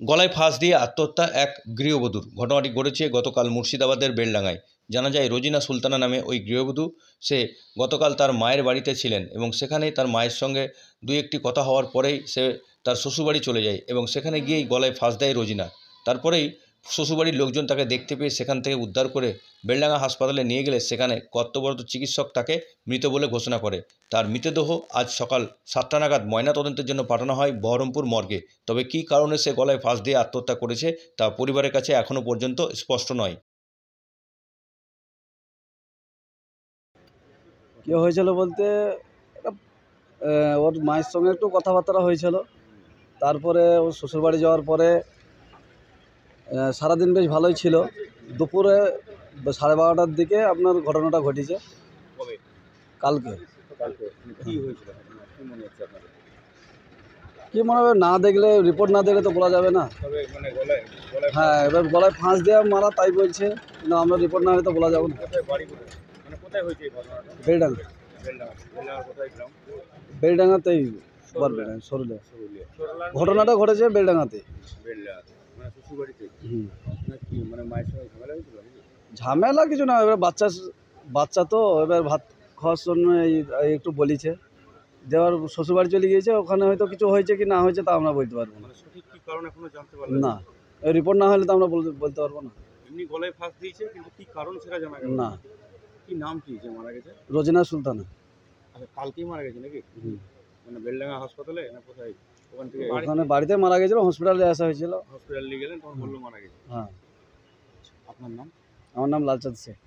গলায় ফাঁস দিয়ে আত্মহত্যা এক গৃহবধূর। ঘটনাটি ঘটেছে গতকাল মুর্শিদাবাদের বেলডাঙায়। জানা যায় রোজিনা সুলতানা নামে ওই গৃহবধূ, সে গতকাল তার মায়ের বাড়িতে ছিলেন এবং সেখানেই তার মায়ের সঙ্গে দুই একটি কথা হওয়ার পরেই সে তার শ্বশুরবাড়ি চলে যায় এবং সেখানে গিয়েই গলায় ফাঁস দেয় রোজিনা। তারপরেই শ্বশুরবাড়ির লোকজন তাকে দেখতে পেয়ে সেখান থেকে উদ্ধার করে বেলডাঙা হাসপাতালে নিয়ে গেলে সেখানে কর্তব্যরত চিকিৎসক তাকে মৃত বলে ঘোষণা করে। তার মৃতদেহ আজ সকাল 7টা নাগাদ ময়নাতদন্তের জন্য পাঠানো হয় বহরমপুর মর্গে। তবে কী কারণে সে গলায় ফাঁস দিয়ে আত্মহত্যা করেছে তা পরিবারের কাছে এখনও পর্যন্ত স্পষ্ট নয়। কী হয়েছিল বলতে ওর মায়ের সঙ্গে একটু কথাবার্তা হয়েছিল। তারপরে ওর শ্বশুরবাড়ি যাওয়ার পরে সারাদিন বেশ ভালোই ছিল। দুপুরে 12:30টার দিকে আপনার ঘটনাটা ঘটেছে। কালকে কি মনে হবে, না দেখলে রিপোর্ট না দেখলে তো বলা যাবে না। হ্যাঁ, এবার গলায় ফাঁস দেওয়া মারা তাই বলছে, কিন্তু আমরা রিপোর্ট না হলে তো বলা যাবে না। বেলডাঙ্গা, বেলডাঙ্গাতেই সরুলিয়া। ঘটনাটা ঘটেছে বেলডাঙ্গাতে। ঝামেলা কিছু না, এবার বাচ্চা তো এবার ভাত খাওয়ার জন্য একটু বলিছে দেওয়ার, শ্বশুরবাড়ি চলে গিয়েছে। ওখানে হয়তো কিছু হয়েছে কি না হয়েছে তা আমরা বলতে পারবো না। না, রিপোর্ট না হলে তো আমরা বলতে পারবো না। এমনি গলায় ফাঁস দিয়েছে, কিন্তু কি কারণ সেটা জানা গেল না। কি নাম কি যে মারা গেছে? রোজিনা সুলতানা। আচ্ছা, কালকেই মারা গেছে নাকি? মানে বেলডাঙ্গা হাসপাতালে না কোথায়? ওখান থেকে ওখানে বাড়িতে মারা গেছিল, হসপিটালে আসা হয়েছিল। হসপিটাল নিয়ে গেলেন, তখন বললো মারা গেছে। হ্যাঁ। আপনার নাম? আমার নাম লালচাঁদ শেখ।